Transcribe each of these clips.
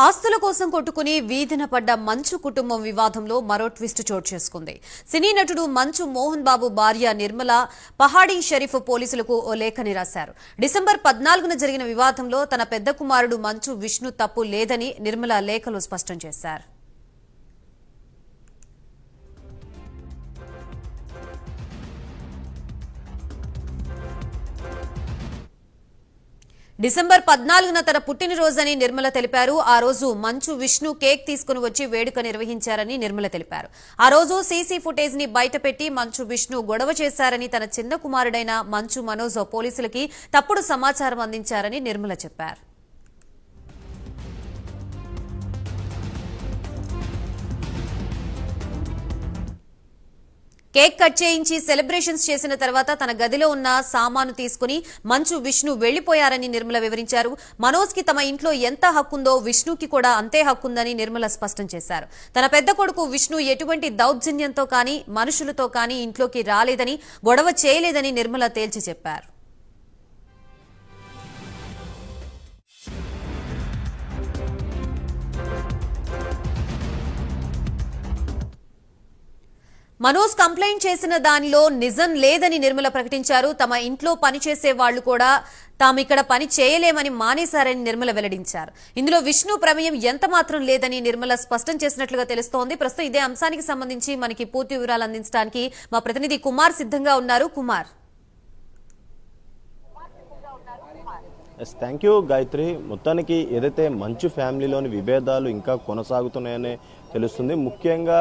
ఆస్తుల కోసం కొట్టుకుని వీధిన పడ్డ మంచు కుటుంబం వివాదంలో మరో ట్విస్ట్ చోటు చేసుకుంది. సినీ నటుడు మంచు మోహన్ బాబు భార్య నిర్మల పహాడీ షరీఫ్ పోలీసులకు ఓ లేఖని రాశారు. డిసెంబర్ 14న జరిగిన వివాదంలో తన పెద్ద కుమారుడు మంచు విష్ణు తప్పు లేదని నిర్మల లేఖలో స్పష్టం చేశారు. డిసెంబర్ 14న తన పుట్టినరోజని నిర్మల తెలిపారు. ఆ రోజు మంచు విష్ణు కేక్ తీసుకుని వచ్చి వేడుక నిర్వహించారని నిర్మల తెలిపారు. ఆ రోజు సీసీ ఫుటేజ్ ని బయటపెట్టి మంచు విష్ణు గొడవ చేశారని, తన చిన్న కుమారుడైన మంచు మనోజ్ పోలీసులకి తప్పుడు సమాచారం అందించారని నిర్మల చెప్పారు. కేక్ కట్ చేయించి సెలబ్రేషన్స్ చేసిన తర్వాత తన గదిలో ఉన్న సామాను తీసుకుని మంచు విష్ణు వెళ్లిపోయారని నిర్మల వివరించారు. మనోజ్ కి తమ ఇంట్లో ఎంత హక్కుందో విష్ణుకి కూడా అంతే హక్కుందని నిర్మల స్పష్టం చేశారు. తన పెద్ద కొడుకు విష్ణు ఎటువంటి దౌర్జన్యంతో కానీ మనుషులతో కానీ ఇంట్లోకి రాలేదని, గొడవ చేయలేదని నిర్మల తేల్చి చెప్పారు. మనోజ్ కంప్లైంట్ చేసిన దానిలో నిజం లేదని నిర్మల ప్రకటించారు. తమ ఇంట్లో పనిచేసే వాళ్లు కూడా తాము ఇక్కడ పని చేయలేమని మానేశారని నిర్మల వెల్లడించారు. ఇందులో విష్ణు ప్రమేయం ఎంత మాత్రం లేదని నిర్మల స్పష్టం చేసినట్లుగా తెలుస్తోంది. ప్రస్తుతం ఇదే అంశానికి సంబంధించి మనకి పూర్తి వివరాలు అందించడానికి మా ప్రతినిధి కుమార్ సిద్ధంగా ఉన్నారు. Kumar, thank you Gayatri. మొత్తానికి ఏదైతే మంచు ఫ్యామిలీలోని విభేదాలు ఇంకా కొనసాగుతున్నాయని తెలుస్తుంది. ముఖ్యంగా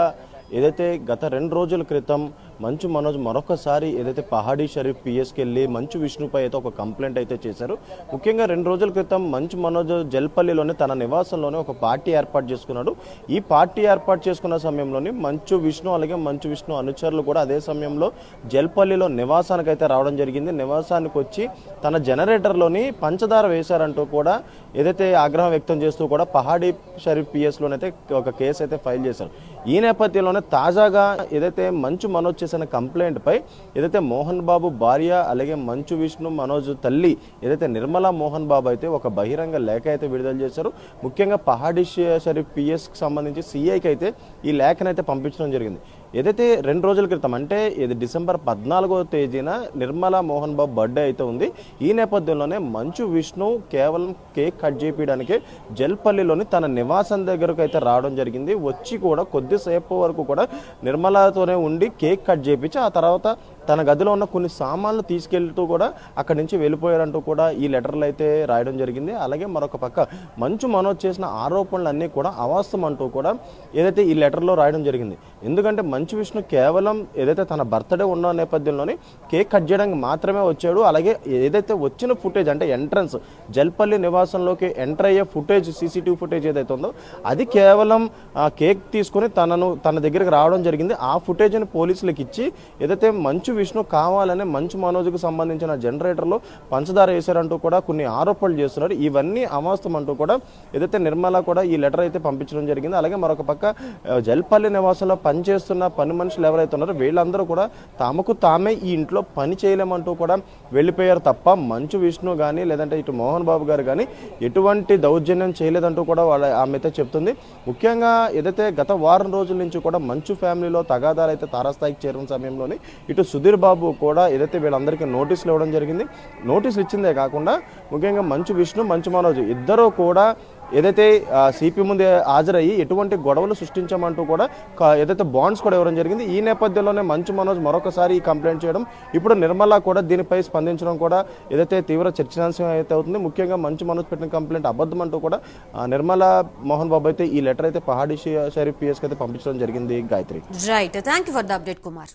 ఏదైతే గత 2 రోజుల క్రితం మంచు మనోజ్ మరొకసారి ఏదైతే పహాడీ షరీఫ్ పిఎస్కి వెళ్ళి మంచు విష్ణుపై అయితే ఒక కంప్లైంట్ అయితే చేశారు. ముఖ్యంగా 2 రోజుల క్రితం మంచు మనోజ్ జల్పల్లిలోనే తన నివాసంలోనే ఒక పార్టీ ఏర్పాటు చేసుకున్నాడు. ఈ పార్టీ ఏర్పాటు చేసుకున్న సమయంలోని మంచు విష్ణు అలాగే మంచు విష్ణు అనుచరులు కూడా అదే సమయంలో జల్పల్లిలో నివాసానికి అయితే రావడం జరిగింది. నివాసానికి వచ్చి తన జనరేటర్లోని పంచదార వేశారంటూ కూడా ఏదైతే ఆగ్రహం వ్యక్తం చేస్తూ కూడా పహాడీ షరీఫ్ పిఎస్లోనైతే ఒక కేసు అయితే ఫైల్ చేశారు. ఈ నేపథ్యంలోనే తాజాగా ఏదైతే మంచు మనోజ్ చేసిన కంప్లైంట్ పై ఏదైతే మోహన్ బాబు భార్య అలాగే మంచు విష్ణు మనోజ్ తల్లి ఏదైతే నిర్మలా మోహన్ బాబు అయితే ఒక బహిరంగ లేఖ అయితే విడుదల చేశారు. ముఖ్యంగా పహాడీ షరీఫ్ పిఎస్కి సంబంధించి సిఐకి అయితే ఈ లేఖనైతే పంపించడం జరిగింది. ఏదైతే 2 రోజుల క్రితం అంటే ఇది డిసెంబర్ 14వ తేదీన నిర్మలా మోహన్ బాబు బర్త్డే అయితే ఉంది. ఈ నేపథ్యంలోనే మంచు విష్ణు కేవలం కేక్ కట్ చేయడానికి జల్పల్లిలోని తన నివాసం దగ్గరకు అయితే రావడం జరిగింది. వచ్చి కూడా కొద్దిసేపు వరకు కూడా నిర్మలాతోనే ఉండి కేక్ కట్ చేయించి ఆ తర్వాత తన గదిలో ఉన్న కొన్ని సామాన్లు తీసుకెళ్తూ కూడా అక్కడి నుంచి వెళ్ళిపోయారంటూ కూడా ఈ లెటర్లు అయితే రాయడం జరిగింది. అలాగే మరొక పక్క మంచు మనోజ్ చేసిన ఆరోపణలన్నీ కూడా అవాస్తవం అంటూ కూడా ఏదైతే ఈ లెటర్లో రాయడం జరిగింది. ఎందుకంటే మంచు విష్ణు కేవలం ఏదైతే తన బర్త్డే ఉన్న నేపథ్యంలోనే కేక్ కట్ చేయడానికి మాత్రమే వచ్చాడు. అలాగే ఏదైతే వచ్చిన ఫుటేజ్ అంటే ఎంట్రన్స్ జల్పల్లి నివాసంలోకి ఎంటర్ అయ్యే ఫుటేజ్ సీసీటీవీ ఫుటేజ్ ఏదైతే ఉందో అది కేవలం కేక్ తీసుకుని తన దగ్గరికి రావడం జరిగింది. ఆ ఫుటేజ్ని పోలీసులకు ఇచ్చి ఏదైతే మంచు విష్ణు కావాలనే మంచు మనోజ్కు సంబంధించిన జనరేటర్లో పంచదార వేశారంటూ కూడా కొన్ని ఆరోపణలు చేస్తున్నారు. ఇవన్నీ అవాస్తవం అంటూ కూడా ఏదైతే నిర్మల కూడా ఈ లెటర్ అయితే పంపించడం జరిగింది. అలాగే మరొక పక్క జల్పల్లి నివాసంలో పనిచేస్తున్న పని మనుషులు ఎవరైతే ఉన్నారో వీళ్ళందరూ కూడా తమకు తామే ఈ ఇంట్లో పని చేయలేమంటూ కూడా వెళ్ళిపోయారు తప్ప మంచు విష్ణు కానీ లేదంటే ఇటు మోహన్ బాబు గారు కానీ ఎటువంటి దౌర్జన్యం చేయలేదంటూ కూడా ఆమె అయితే చెప్తుంది. ముఖ్యంగా ఏదైతే గత వారం రోజుల నుంచి కూడా మంచు ఫ్యామిలీలో తగాదాలు అయితే తారాస్థాయికి చేరిన సమయంలోని ఇటు సుధీర్ బాబు కూడా ఏదైతే వీళ్ళందరికీ నోటీసులు ఇవ్వడం జరిగింది. నోటీసులు ఇచ్చిందే కాకుండా ముఖ్యంగా మంచు విష్ణు మంచు మనోజ్ ఇద్దరూ కూడా ఏదైతే సిపి ముందే హాజరయ్యి ఎటువంటి గొడవలు సృష్టించామంటూ కూడా ఏదైతే బాండ్స్ కూడా ఇవ్వడం జరిగింది. ఈ నేపథ్యంలోనే మంచు మనోజ్ మరొకసారి ఈ కంప్లైంట్ చేయడం, ఇప్పుడు నిర్మల కూడా దీనిపై స్పందించడం కూడా ఏదైతే తీవ్ర చర్చనాంశం అయితే అవుతుంది. ముఖ్యంగా మంచు మనోజ్ పెట్టిన కంప్లైంట్ అబద్ధం అంటూ కూడా నిర్మలా మోహన్ బాబు అయితే ఈ లెటర్ అయితే పహాడీ షరీఫ్ పిఎస్కి అయితే పంపించడం జరిగింది. Gayatri, right, thank you for the update Kumar.